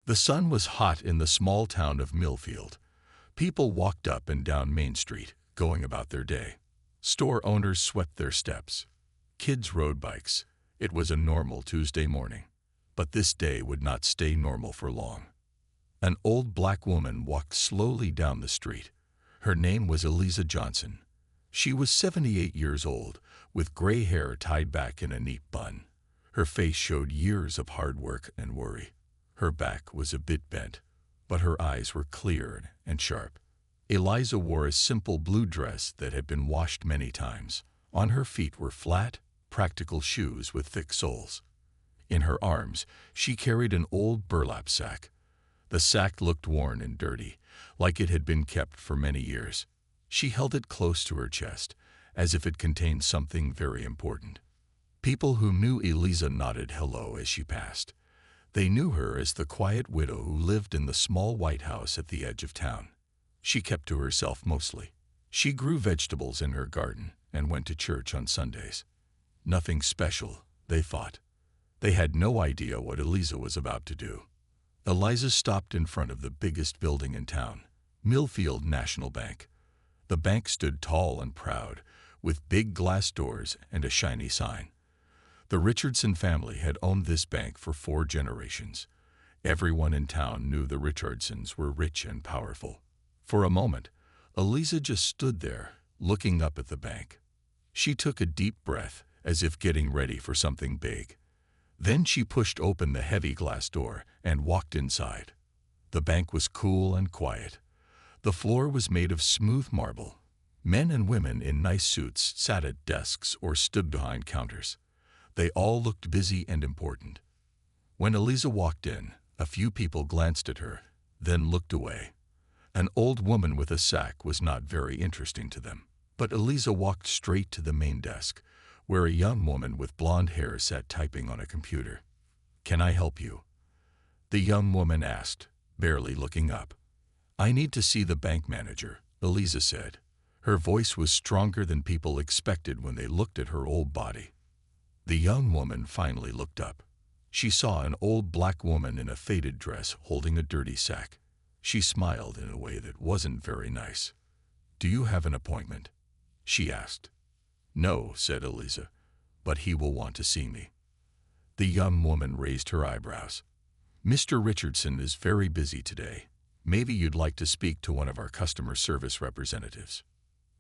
The sun was hot in the small town of Millfield. People walked up and down Main Street, going about their day. Store owners swept their steps. Kids rode bikes. It was a normal Tuesday morning. But this day would not stay normal for long. An old black woman walked slowly down the street. Her name was Eliza Johnson. She was 78 years old, with gray hair tied back in a neat bun. Her face showed years of hard work and worry. Her back was a bit bent, but her eyes were clear and sharp. Eliza wore a simple blue dress that had been washed many times. On her feet were flat, practical shoes with thick soles. In her arms, she carried an old burlap sack. The sack looked worn and dirty, like it had been kept for many years. She held it close to her chest, as if it contained something very important. People who knew Eliza nodded hello as she passed. They knew her as the quiet widow who lived in the small white house at the edge of town. She kept to herself mostly. She grew vegetables in her garden and went to church on Sundays. Nothing special, they thought. They had no idea what Eliza was about to do. Eliza stopped in front of the biggest building in town, Millfield National Bank. The bank stood tall and proud, with big glass doors and a shiny sign. The Richardson family had owned this bank for 4 generations. Everyone in town knew the Richardsons were rich and powerful. For a moment, Eliza just stood there, looking up at the bank. She took a deep breath, as if getting ready for something big. Then she pushed open the heavy glass door and walked inside. The bank was cool and quiet. The floor was made of smooth marble. Men and women in nice suits sat at desks or stood behind counters. They all looked busy and important. When Eliza walked in, a few people glanced at her, then looked away. An old woman with a sack was not very interesting to them. But Eliza walked straight to the main desk, where a young woman with blonde hair sat typing on a computer. "Can I help you?" The young woman asked, barely looking up. "I need to see the bank manager," Eliza said. Her voice was stronger than people expected when they looked at her old body. The young woman finally looked up. She saw an old black woman in a faded dress holding a dirty sack. She smiled in a way that wasn't very nice. "Do you have an appointment?" she asked. "No," said Eliza, "but he will want to see me." The young woman raised her eyebrows. "Mr. Richardson is very busy today. Maybe you'd like to speak to one of our customer service representatives."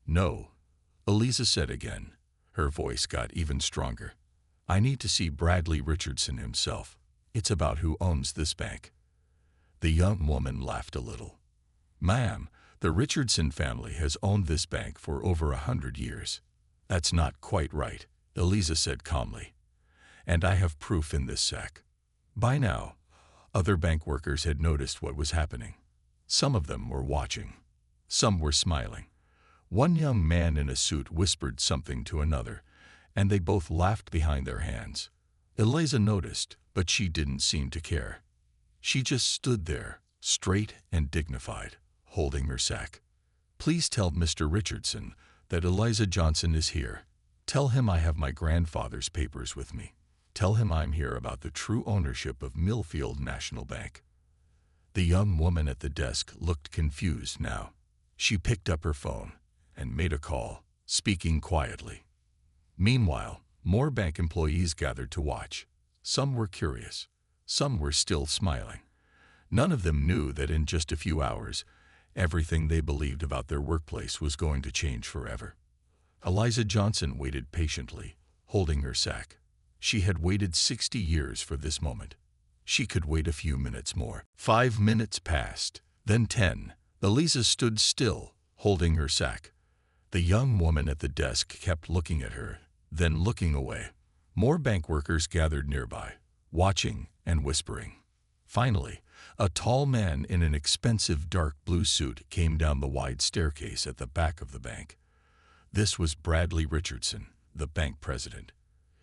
"No," Eliza said again. Her voice got even stronger. "I need to see Bradley Richardson himself. It's about who owns this bank." The young woman laughed a little. "Ma'am, the Richardson family has owned this bank for over 100 years. "That's not quite right," Eliza said calmly. "And I have proof in this sack." By now, other bank workers had noticed what was happening. Some of them were watching. Some were smiling. One young man in a suit whispered something to another, and they both laughed behind their hands. Eliza noticed, but she didn't seem to care. She just stood there, straight and dignified, holding her sack. "Please tell Mr. Richardson that Eliza Johnson is here. Tell him I have my grandfather's papers with me. Tell him I'm here about the true ownership of Millfield National Bank." The young woman at the desk looked confused now. She picked up her phone and made a call, speaking quietly. Meanwhile, more bank employees gathered to watch. Some were curious. Some were still smiling. None of them knew that in just a few hours, everything they believed about their workplace was going to change forever. Eliza Johnson waited patiently, holding her sack. She had waited 60 years for this moment. She could wait a few minutes more. 5 minutes passed, then 10. Eliza stood still, holding her sack. The young woman at the desk kept looking at her, then looking away. More bank workers gathered nearby, watching and whispering. Finally, a tall man in an expensive dark blue suit came down the wide staircase at the back of the bank. This was Bradley Richardson, the bank president.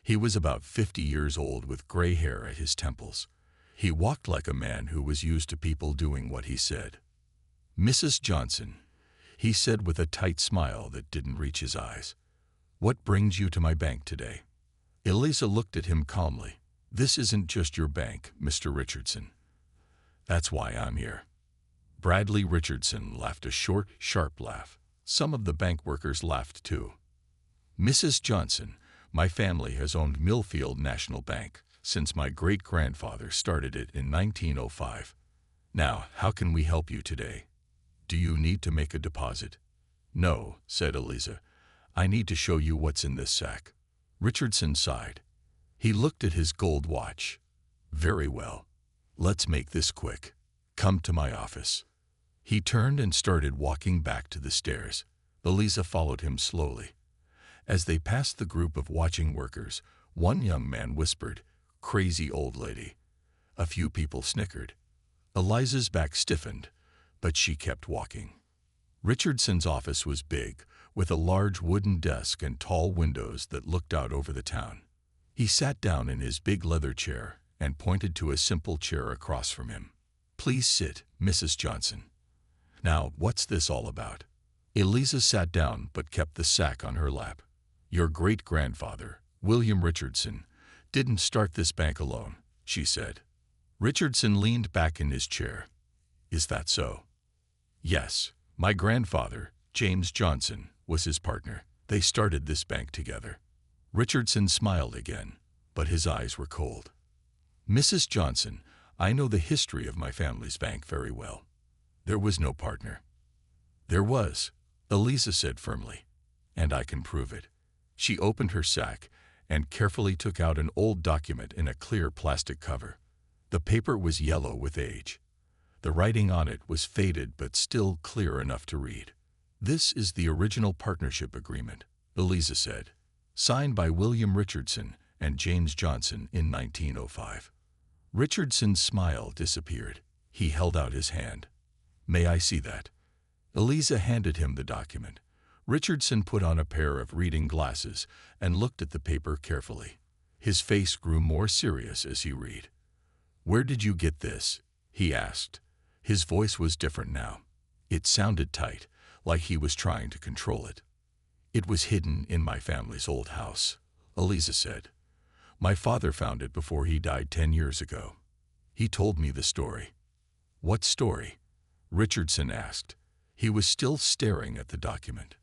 He was about 50 years old with gray hair at his temples. He walked like a man who was used to people doing what he said. "Mrs. Johnson," he said with a tight smile that didn't reach his eyes, "what brings you to my bank today?" Eliza looked at him calmly. "This isn't just your bank, Mr. Richardson. That's why I'm here." Bradley Richardson laughed a short, sharp laugh. Some of the bank workers laughed too. "Mrs. Johnson, my family has owned Millfield National Bank since my great-grandfather started it in 1905. Now, how can we help you today? Do you need to make a deposit?" "No," said Eliza. "I need to show you what's in this sack." Richardson sighed. He looked at his gold watch. "Very well. Let's make this quick. Come to my office." He turned and started walking back to the stairs. Eliza followed him slowly. As they passed the group of watching workers, one young man whispered, "Crazy old lady." A few people snickered. Eliza's back stiffened, but she kept walking. Richardson's office was big, with a large wooden desk and tall windows that looked out over the town. He sat down in his big leather chair and pointed to a simple chair across from him. "Please sit, Mrs. Johnson." "Now, what's this all about?" Eliza sat down but kept the sack on her lap. "Your great-grandfather, William Richardson, didn't start this bank alone," she said. Richardson leaned back in his chair. "Is that so?" "Yes. My grandfather, James Johnson, was his partner. They started this bank together." Richardson smiled again, but his eyes were cold. "Mrs. Johnson, I know the history of my family's bank very well. There was no partner." "There was," Eliza said firmly, "and I can prove it." She opened her sack and carefully took out an old document in a clear plastic cover. The paper was yellow with age. The writing on it was faded but still clear enough to read. "This is the original partnership agreement," Eliza said, "signed by William Richardson and James Johnson in 1905. Richardson's smile disappeared. He held out his hand. "May I see that?" Eliza handed him the document. Richardson put on a pair of reading glasses and looked at the paper carefully. His face grew more serious as he read. "Where did you get this?" he asked. His voice was different now. It sounded tight, like he was trying to control it. "It was hidden in my family's old house," Eliza said. "My father found it before he died 10 years ago. He told me the story." "What story?" Richardson asked. He was still staring at the document.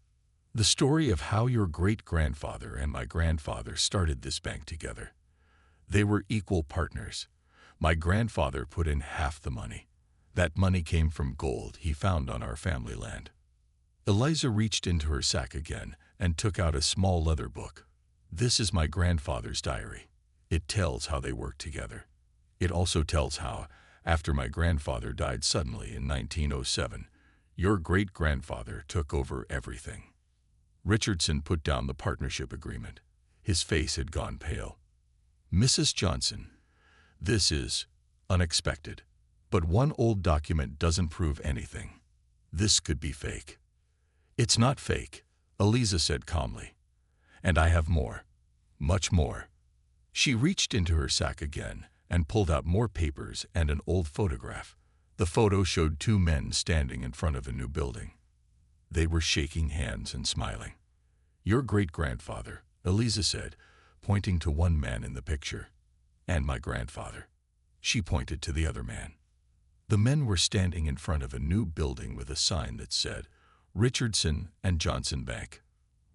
"The story of how your great-grandfather and my grandfather started this bank together. They were equal partners. My grandfather put in half the money. That money came from gold he found on our family land." Eliza reached into her sack again and took out a small leather book. "This is my grandfather's diary. It tells how they worked together. It also tells how, after my grandfather died suddenly in 1907, your great-grandfather took over everything." Richardson put down the partnership agreement. His face had gone pale. "Mrs. Johnson, this is unexpected, but one old document doesn't prove anything. This could be fake." "It's not fake," Eliza said calmly. "And I have more. Much more." She reached into her sack again and pulled out more papers and an old photograph. The photo showed 2 men standing in front of a new building. They were shaking hands and smiling. "Your great-grandfather," Eliza said, pointing to one man in the picture, "and my grandfather." She pointed to the other man. The men were standing in front of a new building with a sign that said, "Richardson and Johnson Bank."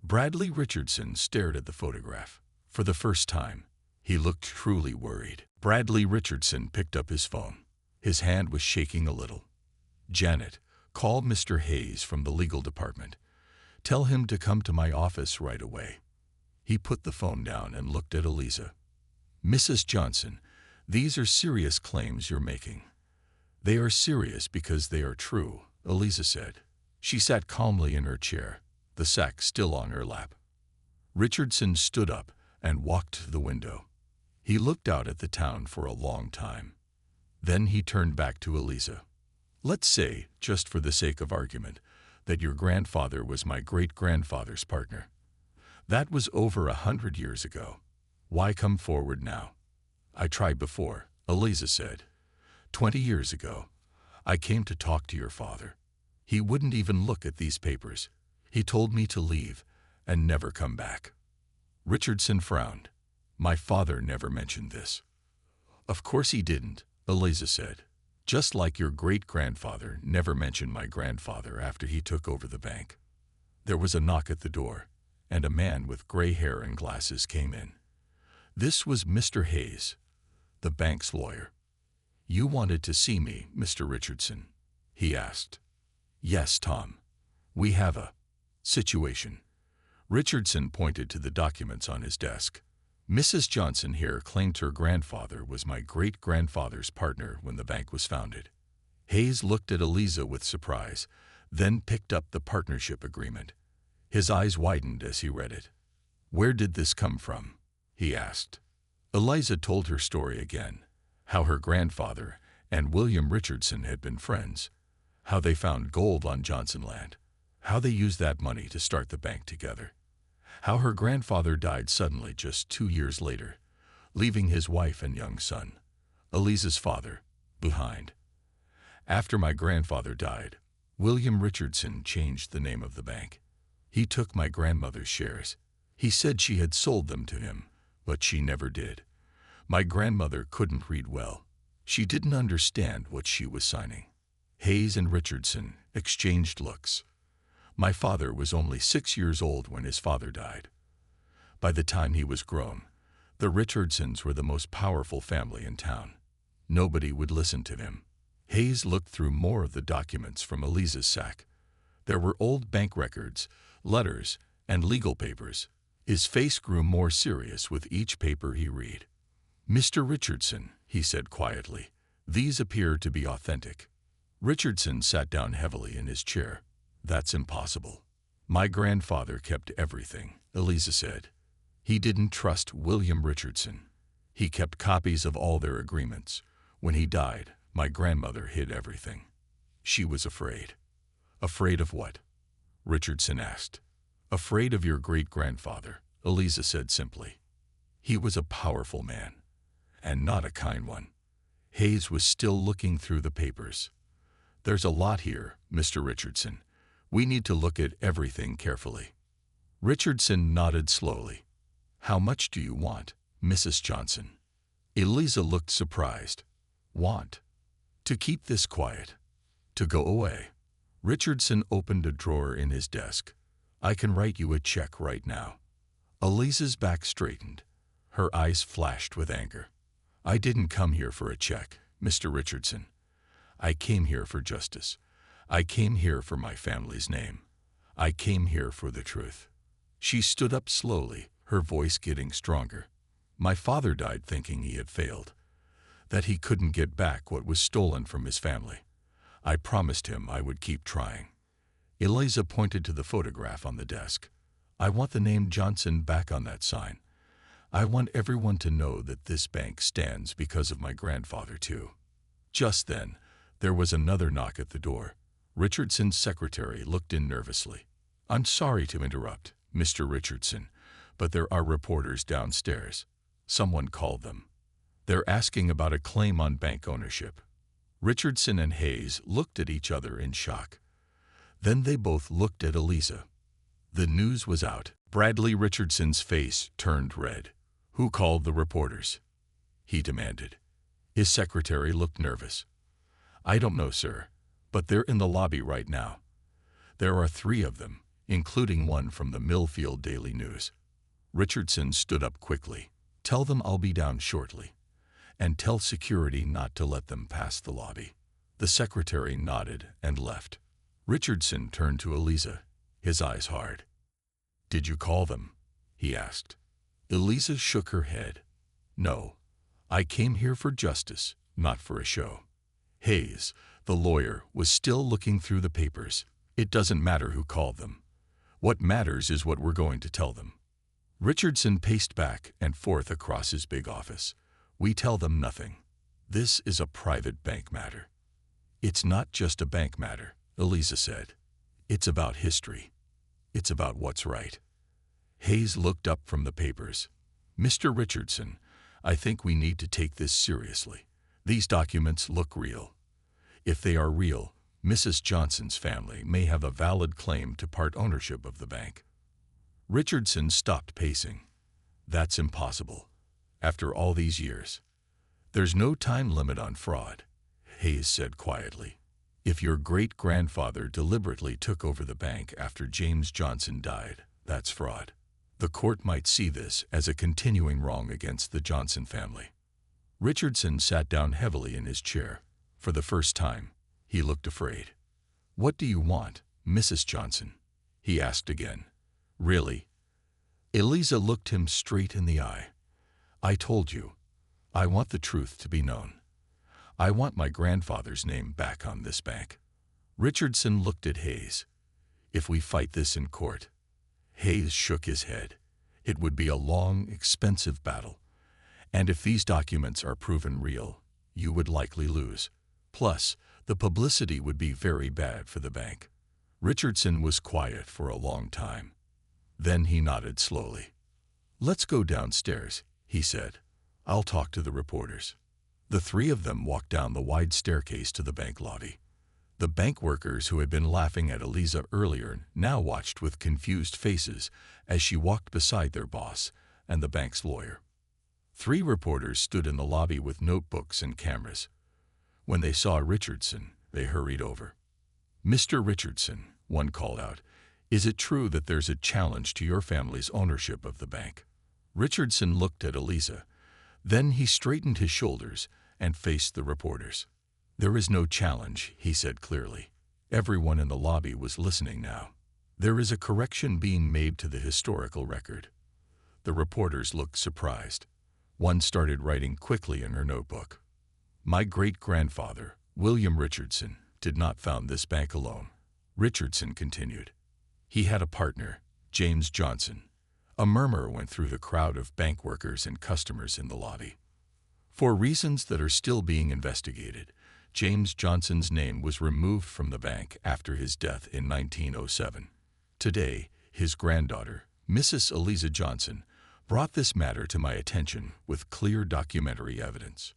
Bradley Richardson stared at the photograph. For the first time, he looked truly worried. Bradley Richardson picked up his phone. His hand was shaking a little. "Janet, call Mr. Hayes from the legal department. Tell him to come to my office right away." He put the phone down and looked at Eliza. "Mrs. Johnson, these are serious claims you're making." "They are serious because they are true," Eliza said. She sat calmly in her chair, the sack still on her lap. Richardson stood up and walked to the window. He looked out at the town for a long time. Then he turned back to Eliza. "Let's say, just for the sake of argument, that your grandfather was my great-grandfather's partner. That was over 100 years ago. Why come forward now?" "I tried before," Eliza said. 20 years ago, I came to talk to your father. He wouldn't even look at these papers. He told me to leave and never come back." Richardson frowned. "My father never mentioned this." "Of course he didn't," Eliza said. Just like your great-grandfather never mentioned my grandfather after he took over the bank. There was a knock at the door, and a man with gray hair and glasses came in. This was Mr. Hayes, the bank's lawyer. "You wanted to see me, Mr. Richardson?" he asked. "Yes, Tom. We have a situation." Richardson pointed to the documents on his desk. "Mrs. Johnson here claimed her grandfather was my great-grandfather's partner when the bank was founded." Hayes looked at Eliza with surprise, then picked up the partnership agreement. His eyes widened as he read it. "Where did this come from?" he asked. Eliza told her story again, how her grandfather and William Richardson had been friends, how they found gold on Johnson land, how they used that money to start the bank together, how her grandfather died suddenly just 2 years later, leaving his wife and young son, Eliza's father, behind. "After my grandfather died, William Richardson changed the name of the bank. He took my grandmother's shares. He said she had sold them to him, but she never did. My grandmother couldn't read well. She didn't understand what she was signing." Hayes and Richardson exchanged looks. "My father was only 6 years old when his father died. By the time he was grown, the Richardsons were the most powerful family in town. Nobody would listen to him." Hayes looked through more of the documents from Eliza's sack. There were old bank records, letters, and legal papers. His face grew more serious with each paper he read. "Mr. Richardson," he said quietly, "these appear to be authentic." Richardson sat down heavily in his chair. "That's impossible. My grandfather kept everything," Eliza said. "He didn't trust William Richardson. He kept copies of all their agreements. When he died, my grandmother hid everything. She was afraid." "Afraid of what?" Richardson asked. "Afraid of your great-grandfather," Eliza said simply. "He was a powerful man, and not a kind one." Hayes was still looking through the papers. "There's a lot here, Mr. Richardson. We need to look at everything carefully." Richardson nodded slowly. "How much do you want, Mrs. Johnson?" Eliza looked surprised. "Want? To keep this quiet? To go away?" Richardson opened a drawer in his desk. "I can write you a check right now." Eliza's back straightened. Her eyes flashed with anger. "I didn't come here for a check, Mr. Richardson. I came here for justice. I came here for my family's name. I came here for the truth." She stood up slowly, her voice getting stronger. "My father died thinking he had failed, that he couldn't get back what was stolen from his family. I promised him I would keep trying." Eliza pointed to the photograph on the desk. "I want the name Johnson back on that sign. I want everyone to know that this bank stands because of my grandfather, too." Just then, there was another knock at the door. Richardson's secretary looked in nervously. "I'm sorry to interrupt, Mr. Richardson, but there are reporters downstairs. Someone called them. They're asking about a claim on bank ownership." Richardson and Hayes looked at each other in shock. Then they both looked at Eliza. The news was out. Bradley Richardson's face turned red. "Who called the reporters?" he demanded. His secretary looked nervous. "I don't know, sir, but they're in the lobby right now. There are 3 of them, including one from the Millfield Daily News." Richardson stood up quickly. "Tell them I'll be down shortly. And tell security not to let them pass the lobby." The secretary nodded and left. Richardson turned to Eliza, his eyes hard. "Did you call them?" he asked. Eliza shook her head. "No, I came here for justice, not for a show." Hayes, the lawyer, was still looking through the papers. "It doesn't matter who called them. What matters is what we're going to tell them." Richardson paced back and forth across his big office. "We tell them nothing. This is a private bank matter." "It's not just a bank matter," Eliza said. "It's about history. It's about what's right." Hayes looked up from the papers. "Mr. Richardson, I think we need to take this seriously. These documents look real. If they are real, Mrs. Johnson's family may have a valid claim to part ownership of the bank." Richardson stopped pacing. "That's impossible. After all these years. There's no time limit on fraud. Hayes said quietly. If your great-grandfather deliberately took over the bank after James Johnson died, that's fraud. The court might see this as a continuing wrong against the Johnson family. Richardson sat down heavily in his chair. For the first time, he looked afraid. "What do you want, Mrs. Johnson?" he asked again. "Really?" Eliza looked him straight in the eye. "I told you. I want the truth to be known. I want my grandfather's name back on this bank." Richardson looked at Hayes. "If we fight this in court..." Hayes shook his head. "It would be a long, expensive battle. And if these documents are proven real, you would likely lose. Plus, the publicity would be very bad for the bank." Richardson was quiet for a long time. Then he nodded slowly. "Let's go downstairs," he said. "I'll talk to the reporters." The three of them walked down the wide staircase to the bank lobby. The bank workers who had been laughing at Eliza earlier now watched with confused faces as she walked beside their boss and the bank's lawyer. 3 reporters stood in the lobby with notebooks and cameras. When they saw Richardson, they hurried over. "Mr. Richardson," one called out, "is it true that there's a challenge to your family's ownership of the bank?" Richardson looked at Eliza. Then he straightened his shoulders and faced the reporters. "There is no challenge," he said clearly. Everyone in the lobby was listening now. "There is a correction being made to the historical record." The reporters looked surprised. One started writing quickly in her notebook. "My great-grandfather, William Richardson, did not found this bank alone," Richardson continued. "He had a partner, James Johnson." A murmur went through the crowd of bank workers and customers in the lobby. For reasons that are still being investigated, James Johnson's name was removed from the bank after his death in 1907. Today, his granddaughter, Mrs. Eliza Johnson, brought this matter to my attention with clear documentary evidence.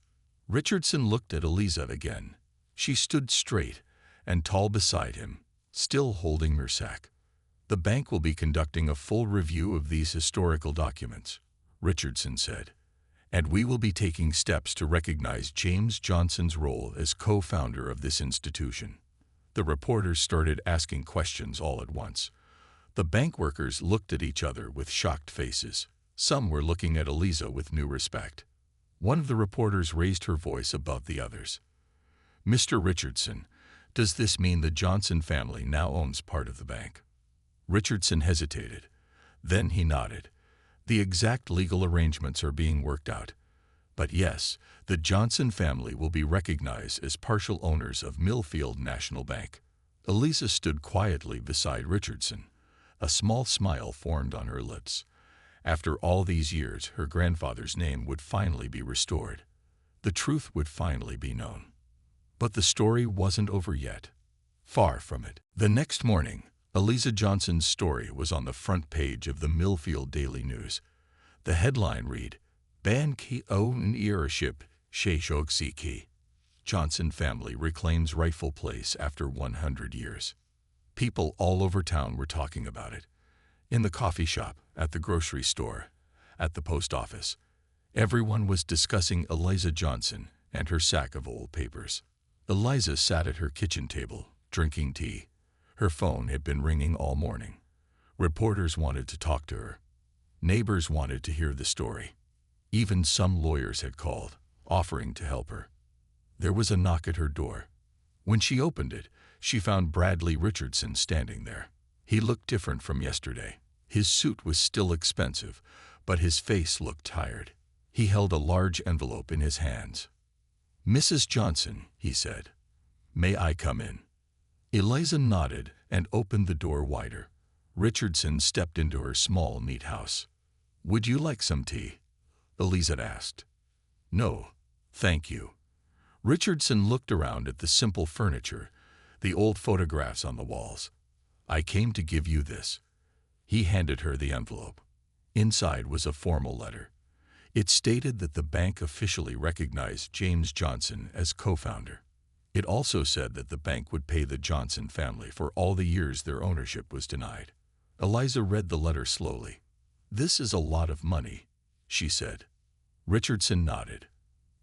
Richardson looked at Eliza again. She stood straight and tall beside him, still holding her sack. "The bank will be conducting a full review of these historical documents," Richardson said, "and we will be taking steps to recognize James Johnson's role as co-founder of this institution." The reporters started asking questions all at once. The bank workers looked at each other with shocked faces. Some were looking at Eliza with new respect. One of the reporters raised her voice above the others. "Mr. Richardson, does this mean the Johnson family now owns part of the bank?" Richardson hesitated. Then he nodded. "The exact legal arrangements are being worked out. But yes, the Johnson family will be recognized as partial owners of Millfield National Bank." Eliza stood quietly beside Richardson. A small smile formed on her lips. After all these years, her grandfather's name would finally be restored. The truth would finally be known. But the story wasn't over yet. Far from it. The next morning, Eliza Johnson's story was on the front page of the Millfield Daily News. The headline read, "Ban ki own heirship, Sheshog Siki. Johnson family reclaims rightful place after 100 years." People all over town were talking about it. In the coffee shop, at the grocery store, at the post office. Everyone was discussing Eliza Johnson and her sack of old papers. Eliza sat at her kitchen table, drinking tea. Her phone had been ringing all morning. Reporters wanted to talk to her. Neighbors wanted to hear the story. Even some lawyers had called, offering to help her. There was a knock at her door. When she opened it, she found Bradley Richardson standing there. He looked different from yesterday. His suit was still expensive, but his face looked tired. He held a large envelope in his hands. "Mrs. Johnson," he said, "may I come in?" Eliza nodded and opened the door wider. Richardson stepped into her small, neat house. "Would you like some tea?" Eliza asked. "No, thank you." Richardson looked around at the simple furniture, the old photographs on the walls. "I came to give you this." He handed her the envelope. Inside was a formal letter. It stated that the bank officially recognized James Johnson as co-founder. It also said that the bank would pay the Johnson family for all the years their ownership was denied. Eliza read the letter slowly. "This is a lot of money," she said. Richardson nodded.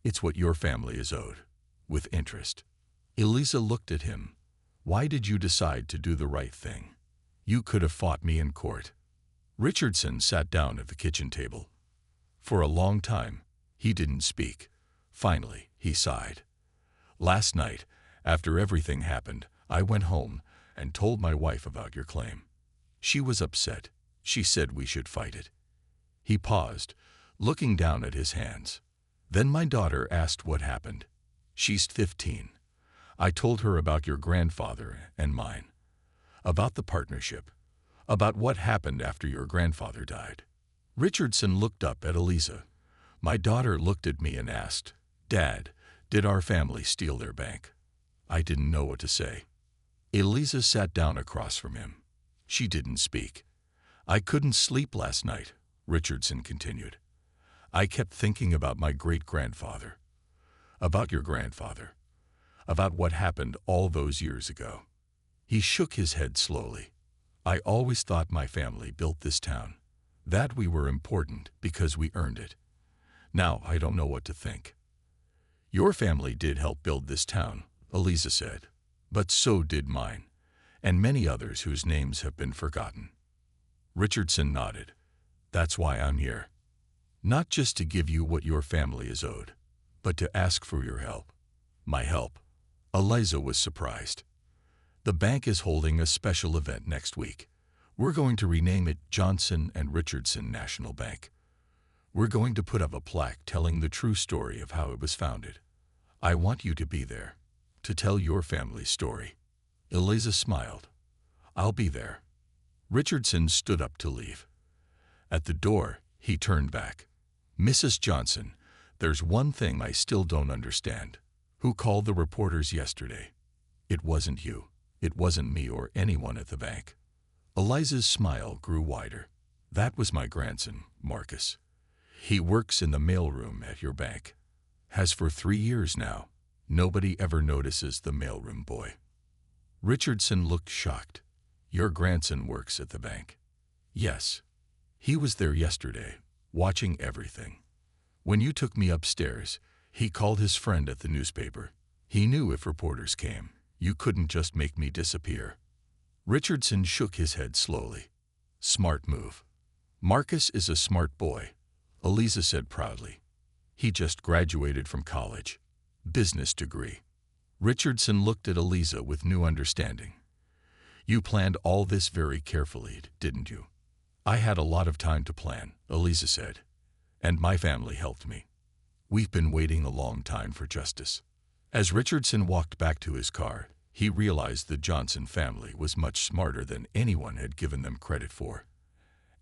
"It's what your family is owed, with interest." Eliza looked at him. Why did you decide to do the right thing? You could have fought me in court. Richardson sat down at the kitchen table. For a long time, he didn't speak. Finally, he sighed. Last night, after everything happened, I went home and told my wife about your claim. She was upset. She said we should fight it. He paused, looking down at his hands. Then my daughter asked what happened. She's 15. I told her about your grandfather and mine, about the partnership, about what happened after your grandfather died. Richardson looked up at Eliza. My daughter looked at me and asked, Dad, did our family steal their bank? I didn't know what to say. Eliza sat down across from him. She didn't speak. I couldn't sleep last night, Richardson continued. I kept thinking about my great-grandfather, about your grandfather, about what happened all those years ago. He shook his head slowly. I always thought my family built this town, that we were important because we earned it. Now I don't know what to think. Your family did help build this town, Eliza said, but so did mine, and many others whose names have been forgotten. Richardson nodded. That's why I'm here. Not just to give you what your family is owed, but to ask for your help. My help. Eliza was surprised. The bank is holding a special event next week. We're going to rename it Johnson and Richardson National Bank. We're going to put up a plaque telling the true story of how it was founded. I want you to be there, to tell your family's story. Eliza smiled. I'll be there. Richardson stood up to leave. At the door, he turned back. Mrs. Johnson, there's one thing I still don't understand. Who called the reporters yesterday? It wasn't you. It wasn't me or anyone at the bank. Eliza's smile grew wider. That was my grandson, Marcus. He works in the mailroom at your bank. Has for 3 years now. Nobody ever notices the mailroom boy. Richardson looked shocked. Your grandson works at the bank? Yes. He was there yesterday, watching everything. When you took me upstairs, he called his friend at the newspaper. He knew if reporters came, you couldn't just make me disappear. Richardson shook his head slowly. Smart move. Marcus is a smart boy, Eliza said proudly. He just graduated from college. Business degree. Richardson looked at Eliza with new understanding. You planned all this very carefully, didn't you? I had a lot of time to plan, Eliza said, and my family helped me. We've been waiting a long time for justice. As Richardson walked back to his car, he realized the Johnson family was much smarter than anyone had given them credit for,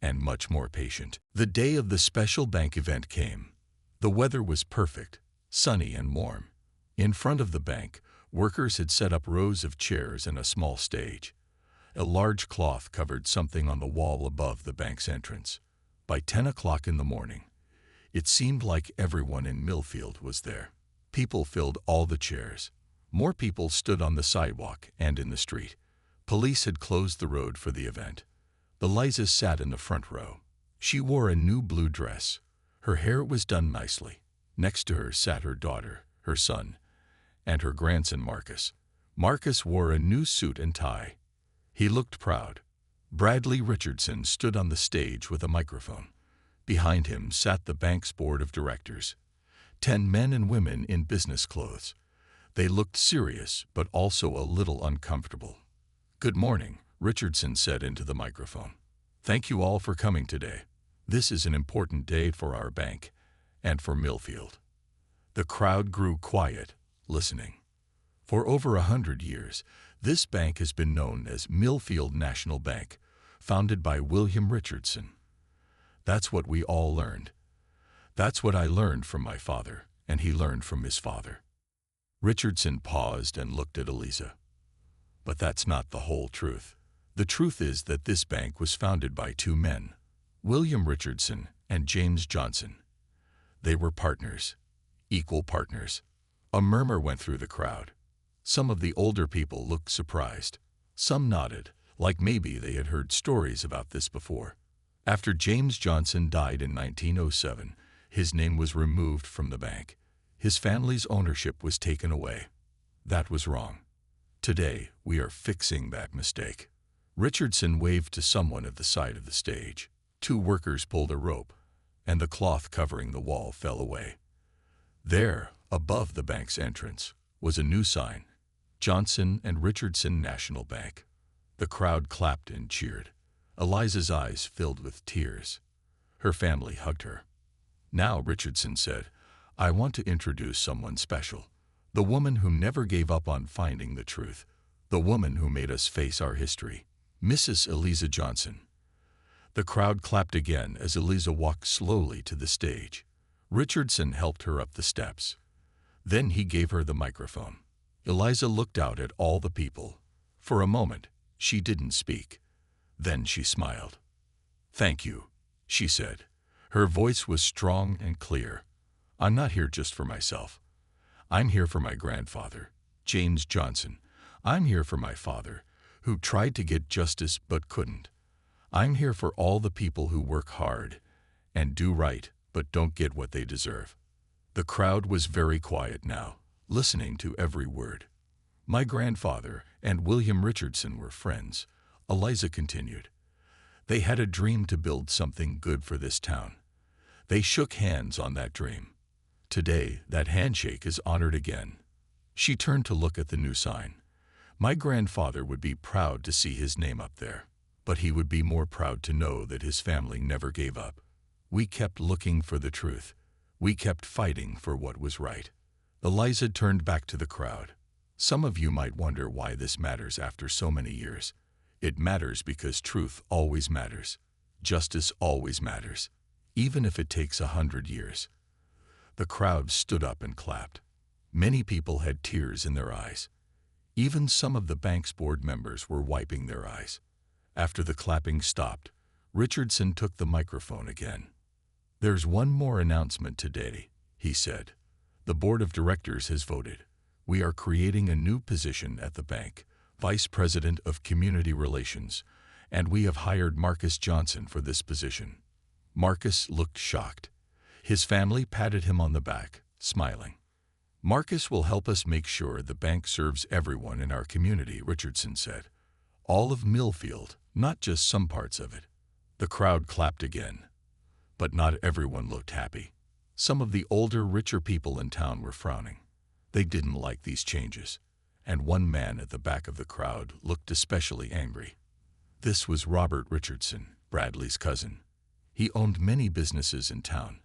and much more patient. The day of the special bank event came. The weather was perfect, sunny and warm. In front of the bank, workers had set up rows of chairs and a small stage. A large cloth covered something on the wall above the bank's entrance. By 10 o'clock in the morning, it seemed like everyone in Millfield was there. People filled all the chairs. More people stood on the sidewalk and in the street. Police had closed the road for the event. Eliza sat in the front row. She wore a new blue dress. Her hair was done nicely. Next to her sat her daughter, her son, and her grandson Marcus. Marcus wore a new suit and tie. He looked proud. Bradley Richardson stood on the stage with a microphone. Behind him sat the bank's board of directors. 10 men and women in business clothes. They looked serious, but also a little uncomfortable. Good morning, Richardson said into the microphone. Thank you all for coming today. This is an important day for our bank and for Millfield. The crowd grew quiet, listening. For over 100 years, this bank has been known as Millfield National Bank, founded by William Richardson. That's what we all learned. That's what I learned from my father, and he learned from his father. Richardson paused and looked at Eliza. But that's not the whole truth. The truth is that this bank was founded by 2 men, William Richardson and James Johnson. They were partners, equal partners. A murmur went through the crowd. Some of the older people looked surprised. Some nodded, like maybe they had heard stories about this before. After James Johnson died in 1907, his name was removed from the bank. His family's ownership was taken away. That was wrong. Today, we are fixing that mistake. Richardson waved to someone at the side of the stage. 2 workers pulled a rope, and the cloth covering the wall fell away. There, above the bank's entrance, was a new sign: Johnson and Richardson National Bank. The crowd clapped and cheered. Eliza's eyes filled with tears. Her family hugged her. Now, Richardson said, I want to introduce someone special. The woman who never gave up on finding the truth. The woman who made us face our history. Mrs. Eliza Johnson. The crowd clapped again as Eliza walked slowly to the stage. Richardson helped her up the steps. Then he gave her the microphone. Eliza looked out at all the people. For a moment, she didn't speak. Then she smiled. Thank you, she said. Her voice was strong and clear. I'm not here just for myself. I'm here for my grandfather, James Johnson. I'm here for my father, who tried to get justice but couldn't. I'm here for all the people who work hard and do right but don't get what they deserve. The crowd was very quiet now, listening to every word. My grandfather and William Richardson were friends, Eliza continued. They had a dream to build something good for this town. They shook hands on that dream. Today, that handshake is honored again. She turned to look at the new sign. My grandfather would be proud to see his name up there, but he would be more proud to know that his family never gave up. We kept looking for the truth. We kept fighting for what was right. Eliza turned back to the crowd. Some of you might wonder why this matters after so many years. It matters because truth always matters. Justice always matters, even if it takes 100 years. The crowd stood up and clapped. Many people had tears in their eyes. Even some of the bank's board members were wiping their eyes. After the clapping stopped, Richardson took the microphone again. There's one more announcement today, he said. The board of directors has voted. We are creating a new position at the bank, Vice President of Community Relations, and we have hired Marcus Johnson for this position. Marcus looked shocked. His family patted him on the back, smiling. Marcus will help us make sure the bank serves everyone in our community, Richardson said. All of Millfield, not just some parts of it. The crowd clapped again. But not everyone looked happy. Some of the older, richer people in town were frowning. They didn't like these changes, and one man at the back of the crowd looked especially angry. This was Robert Richardson, Bradley's cousin. He owned many businesses in town,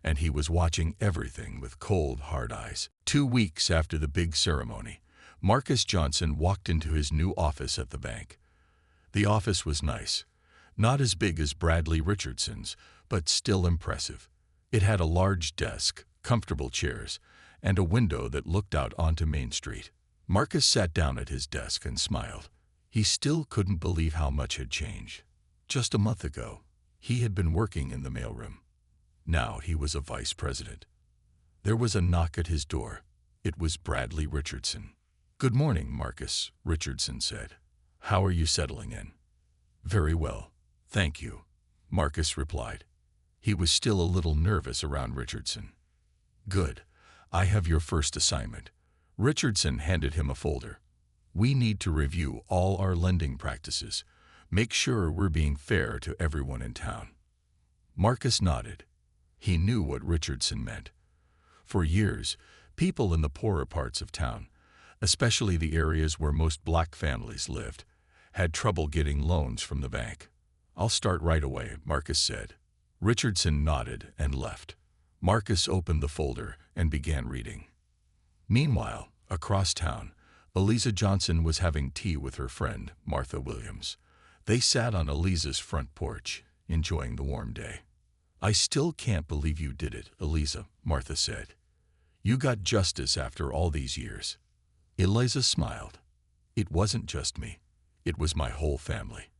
and he was watching everything with cold, hard eyes. 2 weeks after the big ceremony, Marcus Johnson walked into his new office at the bank. The office was nice, not as big as Bradley Richardson's, but still impressive. It had a large desk, comfortable chairs, and a window that looked out onto Main Street. Marcus sat down at his desk and smiled. He still couldn't believe how much had changed. Just a month ago, he had been working in the mailroom. Now he was a vice president. There was a knock at his door. It was Bradley Richardson. Good morning, Marcus, Richardson said. How are you settling in? Very well, thank you, Marcus replied. He was still a little nervous around Richardson. Good. I have your first assignment. Richardson handed him a folder. We need to review all our lending practices. Make sure we're being fair to everyone in town. Marcus nodded. He knew what Richardson meant. For years, people in the poorer parts of town, especially the areas where most black families lived, had trouble getting loans from the bank. I'll start right away, Marcus said. Richardson nodded and left. Marcus opened the folder and began reading. Meanwhile, across town, Eliza Johnson was having tea with her friend, Martha Williams. They sat on Eliza's front porch, enjoying the warm day. I still can't believe you did it, Eliza, Martha said. You got justice after all these years. Eliza smiled. It wasn't just me. It was my whole family.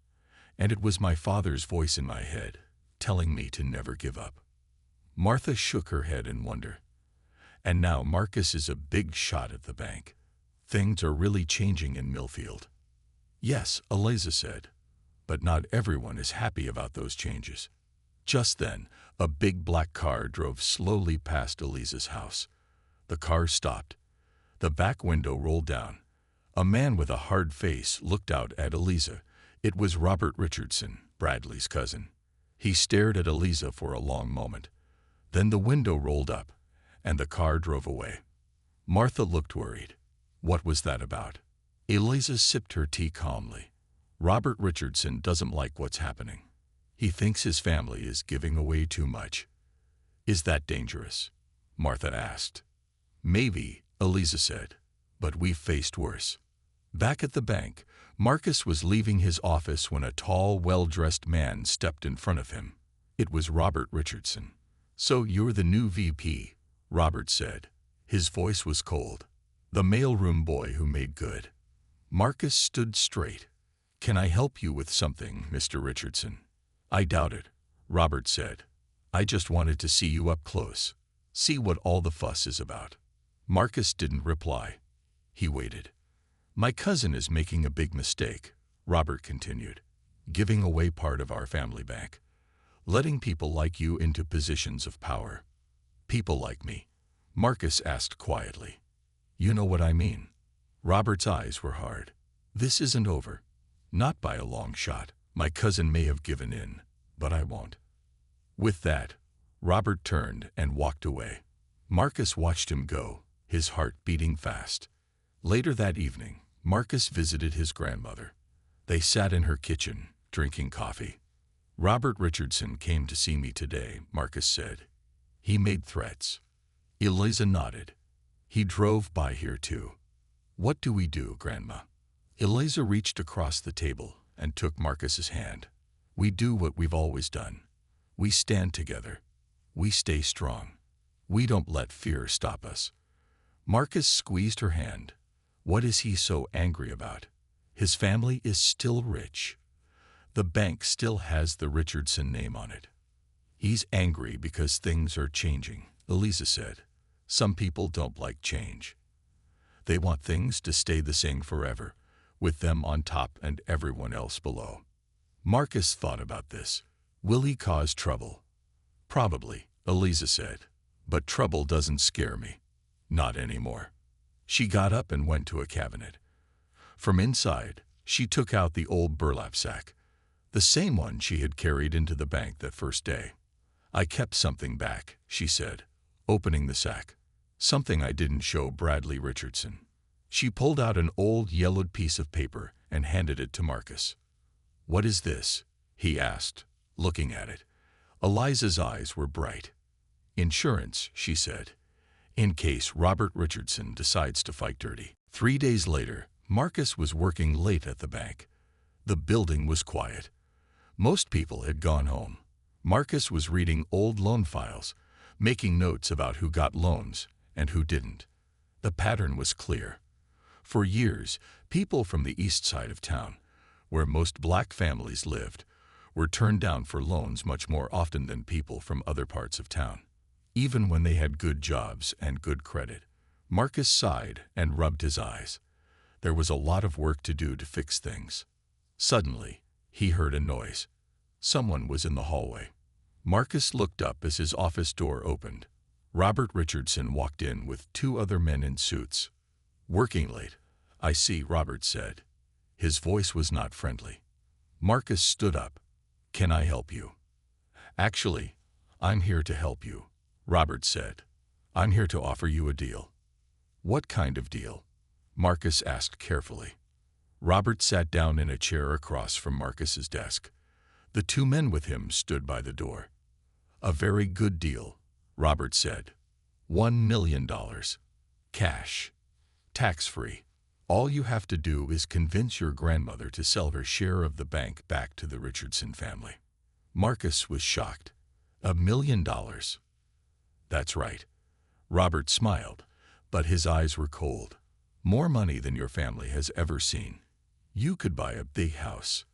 And it was my father's voice in my head, telling me to never give up. Martha shook her head in wonder. And now Marcus is a big shot at the bank. Things are really changing in Millfield. Yes, Eliza said, but not everyone is happy about those changes. Just then, a big black car drove slowly past Eliza's house. The car stopped. The back window rolled down. A man with a hard face looked out at Eliza. It was Robert Richardson, Bradley's cousin. He stared at Eliza for a long moment. Then the window rolled up, and the car drove away. Martha looked worried. What was that about? Eliza sipped her tea calmly. Robert Richardson doesn't like what's happening. He thinks his family is giving away too much. Is that dangerous? Martha asked. Maybe, Eliza said, but we've faced worse. Back at the bank, Marcus was leaving his office when a tall, well-dressed man stepped in front of him. It was Robert Richardson. So you're the new VP, Robert said. His voice was cold. The mailroom boy who made good. Marcus stood straight. Can I help you with something, Mr. Richardson? I doubt it, Robert said. I just wanted to see you up close. See what all the fuss is about. Marcus didn't reply. He waited. My cousin is making a big mistake, Robert continued, giving away part of our family bank, letting people like you into positions of power. People like me? Marcus asked quietly. You know what I mean. Robert's eyes were hard. This isn't over. Not by a long shot. My cousin may have given in, but I won't. With that, Robert turned and walked away. Marcus watched him go, his heart beating fast. Later that evening, Marcus visited his grandmother. They sat in her kitchen, drinking coffee. Robert Richardson came to see me today, Marcus said. He made threats. Eliza nodded. He drove by here too. What do we do, Grandma? Eliza reached across the table and took Marcus's hand. We do what we've always done. We stand together. We stay strong. We don't let fear stop us. Marcus squeezed her hand. What is he so angry about? His family is still rich. The bank still has the Richardson name on it. He's angry because things are changing, Eliza said. Some people don't like change. They want things to stay the same forever, with them on top and everyone else below. Marcus thought about this. Will he cause trouble? Probably, Eliza said. But trouble doesn't scare me. Not anymore. She got up and went to a cabinet. From inside, she took out the old burlap sack, the same one she had carried into the bank that first day. I kept something back, she said, opening the sack. Something I didn't show Bradley Richardson. She pulled out an old yellowed piece of paper and handed it to Marcus. What is this? He asked, looking at it. Eliza's eyes were bright. Insurance, she said, in case Robert Richardson decides to fight dirty. 3 days later, Marcus was working late at the bank. The building was quiet. Most people had gone home. Marcus was reading old loan files, making notes about who got loans and who didn't. The pattern was clear. For years, people from the east side of town, where most black families lived, were turned down for loans much more often than people from other parts of town. Even when they had good jobs and good credit, Marcus sighed and rubbed his eyes. There was a lot of work to do to fix things. Suddenly, he heard a noise. Someone was in the hallway. Marcus looked up as his office door opened. Robert Richardson walked in with 2 other men in suits. Working late, I see, Robert said. His voice was not friendly. Marcus stood up. Can I help you? Actually, I'm here to help you, Robert said. I'm here to offer you a deal. What kind of deal? Marcus asked carefully. Robert sat down in a chair across from Marcus's desk. The 2 men with him stood by the door. A very good deal, Robert said. $1 million. Cash. Tax-free. All you have to do is convince your grandmother to sell her share of the bank back to the Richardson family. Marcus was shocked. $1 million. That's right. Robert smiled, but his eyes were cold. More money than your family has ever seen. You could buy a big house,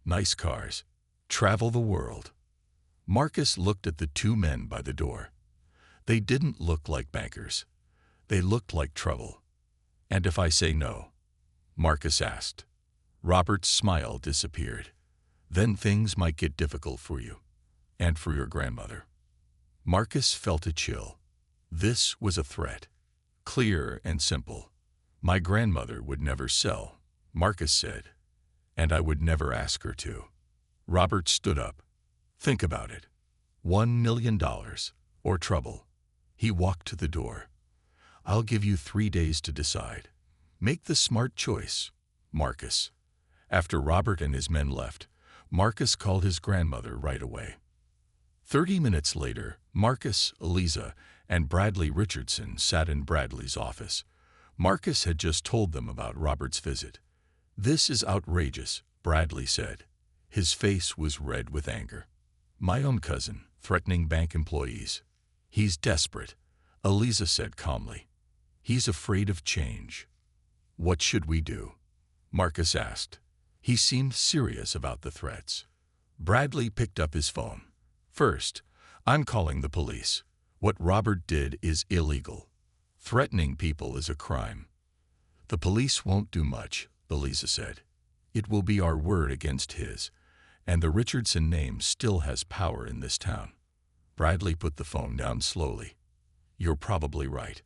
nice cars, travel the world. Marcus looked at the 2 men by the door. They didn't look like bankers. They looked like trouble. And if I say no? Marcus asked. Robert's smile disappeared. Then things might get difficult for you, and for your grandmother. Marcus felt a chill. This was a threat, clear and simple. My grandmother would never sell, Marcus said, and I would never ask her to. Robert stood up. Think about it. $1 million, or trouble. He walked to the door. I'll give you 3 days to decide. Make the smart choice, Marcus. After Robert and his men left, Marcus called his grandmother right away. 30 minutes later, Marcus, Eliza, and Bradley Richardson sat in Bradley's office. Marcus had just told them about Robert's visit. "This is outrageous," Bradley said. His face was red with anger. "My own cousin, threatening bank employees. He's desperate," Eliza said calmly. "He's afraid of change." "What should we do?" Marcus asked. He seemed serious about the threats. Bradley picked up his phone. "First, I'm calling the police. What Robert did is illegal. Threatening people is a crime." "The police won't do much," Eliza said. "It will be our word against his, and the Richardson name still has power in this town." Bradley put the phone down slowly. "You're probably right,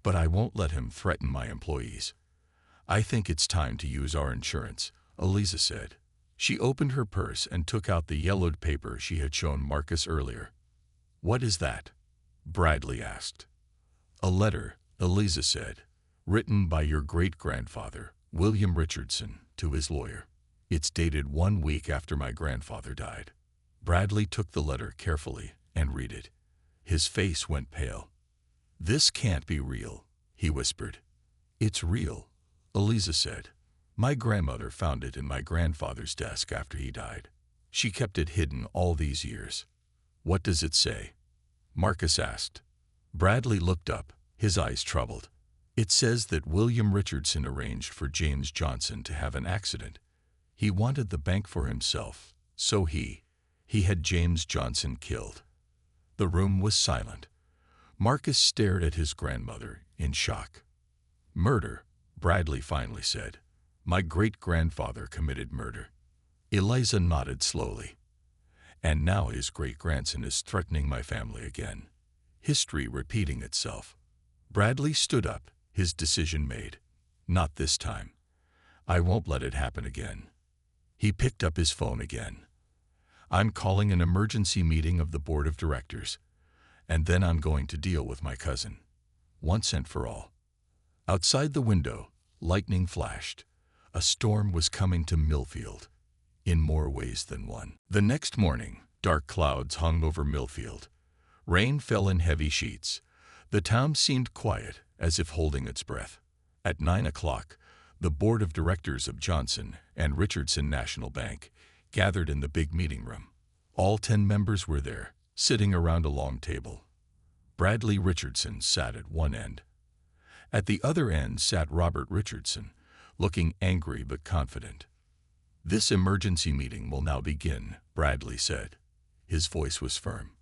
but I won't let him threaten my employees." "I think it's time to use our insurance," Eliza said. She opened her purse and took out the yellowed paper she had shown Marcus earlier. "What is that?" Bradley asked. "A letter," Eliza said, "written by your great-grandfather, William Richardson, to his lawyer. It's dated 1 week after my grandfather died." Bradley took the letter carefully and read it. His face went pale. "This can't be real," he whispered. "It's real," Eliza said. "My grandmother found it in my grandfather's desk after he died. She kept it hidden all these years." "What does it say?" Marcus asked. Bradley looked up, his eyes troubled. "It says that William Richardson arranged for James Johnson to have an accident. He wanted the bank for himself, so he had James Johnson killed." The room was silent. Marcus stared at his grandmother in shock. "Murder," Bradley finally said. "My great-grandfather committed murder." Eliza nodded slowly. "And now his great-grandson is threatening my family again. History repeating itself." Bradley stood up, his decision made. "Not this time. I won't let it happen again." He picked up his phone again. "I'm calling an emergency meeting of the board of directors, and then I'm going to deal with my cousin, once and for all." Outside the window, lightning flashed. A storm was coming to Millfield, in more ways than one. The next morning, dark clouds hung over Millfield. Rain fell in heavy sheets. The town seemed quiet, as if holding its breath. At 9 o'clock, the board of directors of Johnson and Richardson National Bank gathered in the big meeting room. All 10 members were there, sitting around a long table. Bradley Richardson sat at one end. At the other end sat Robert Richardson, looking angry but confident. "This emergency meeting will now begin," Bradley said. His voice was firm.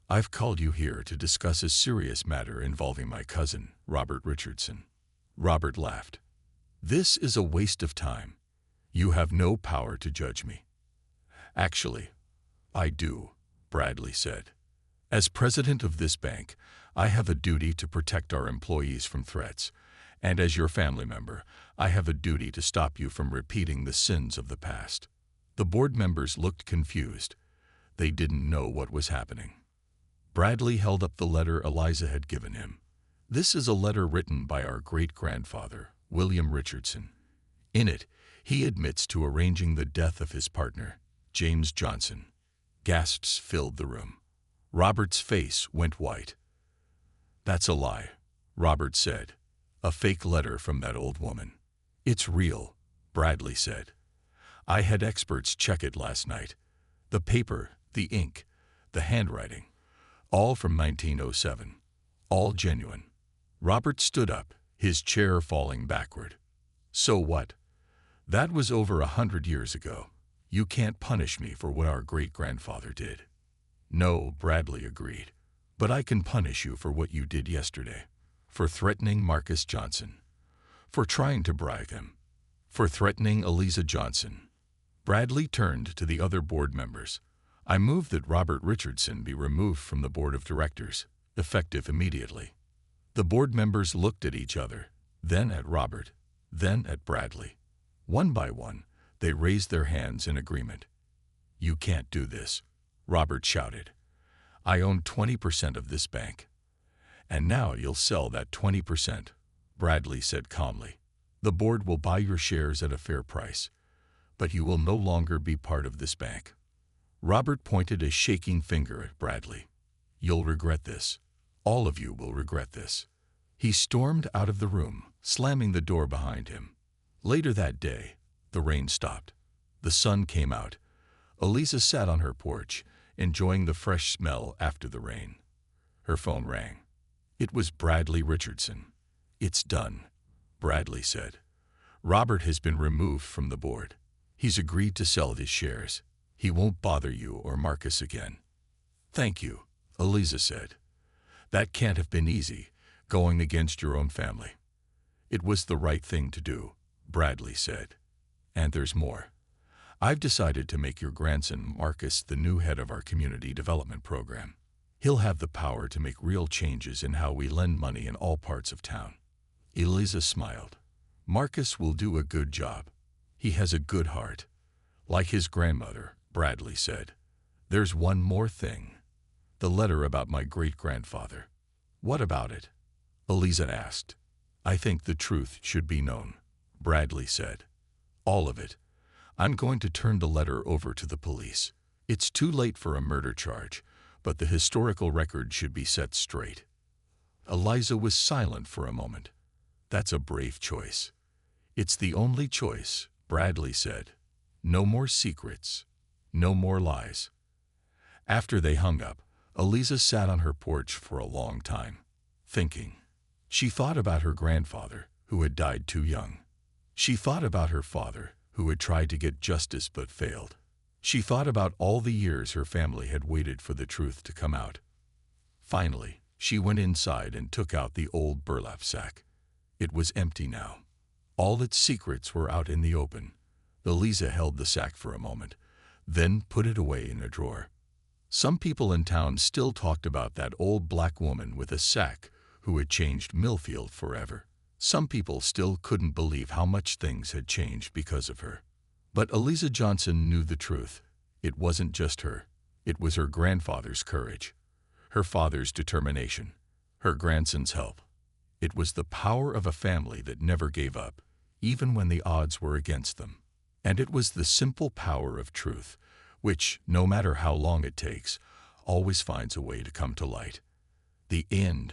"I've called you here to discuss a serious matter involving my cousin, Robert Richardson." Robert laughed. "This is a waste of time. You have no power to judge me." "Actually, I do," Bradley said. "As president of this bank, I have a duty to protect our employees from threats, and as your family member, I have a duty to stop you from repeating the sins of the past." The board members looked confused. They didn't know what was happening. Bradley held up the letter Eliza had given him. "This is a letter written by our great-grandfather, William Richardson. In it, he admits to arranging the death of his partner, James Johnson." Gasps filled the room. Robert's face went white. "That's a lie," Robert said. "A fake letter from that old woman." "It's real," Bradley said. "I had experts check it last night. The paper, the ink, the handwriting, all from 1907. All genuine." Robert stood up, his chair falling backward. "So what? That was over 100 years ago. You can't punish me for what our great-grandfather did." "No," Bradley agreed. "But I can punish you for what you did yesterday. For threatening Marcus Johnson. For trying to bribe him. For threatening Eliza Johnson." Bradley turned to the other board members. "I move that Robert Richardson be removed from the board of directors, effective immediately." The board members looked at each other. then at Robert, then at Bradley. One by one, they raised their hands in agreement. "You can't do this," Robert shouted. "I own 20% of this bank." "And now you'll sell that 20%, Bradley said calmly. "The board will buy your shares at a fair price, but you will no longer be part of this bank." Robert pointed a shaking finger at Bradley. "You'll regret this. All of you will regret this." He stormed out of the room, slamming the door behind him. Later that day, the rain stopped. The sun came out. Eliza sat on her porch, enjoying the fresh smell after the rain. Her phone rang. It was Bradley Richardson. "It's done," Bradley said. "Robert has been removed from the board. He's agreed to sell his shares. He won't bother you or Marcus again." "Thank you," Eliza said. "That can't have been easy, going against your own family." "It was the right thing to do," Bradley said. "And there's more. I've decided to make your grandson, Marcus, the new head of our community development program. He'll have the power to make real changes in how we lend money in all parts of town." Eliza smiled. "Marcus will do a good job. He has a good heart. Like his grandmother," Bradley said. "There's one more thing. The letter about my great-grandfather." "What about it?" Eliza asked. "I think the truth should be known," Bradley said. "All of it. I'm going to turn the letter over to the police. It's too late for a murder charge, but the historical record should be set straight." Eliza was silent for a moment. "That's a brave choice." "It's the only choice," Bradley said. "No more secrets. No more lies." After they hung up, Eliza sat on her porch for a long time, thinking. She thought about her grandfather, who had died too young. She thought about her father, who had tried to get justice but failed. She thought about all the years her family had waited for the truth to come out. Finally, she went inside and took out the old burlap sack. It was empty now. All its secrets were out in the open. Eliza held the sack for a moment, then put it away in a drawer. Some people in town still talked about that old black woman with a sack who had changed Millfield forever. Some people still couldn't believe how much things had changed because of her. But Eliza Johnson knew the truth. It wasn't just her. It was her grandfather's courage, her father's determination, her grandson's help. It was the power of a family that never gave up, even when the odds were against them. And it was the simple power of truth, which, no matter how long it takes, always finds a way to come to light. The end.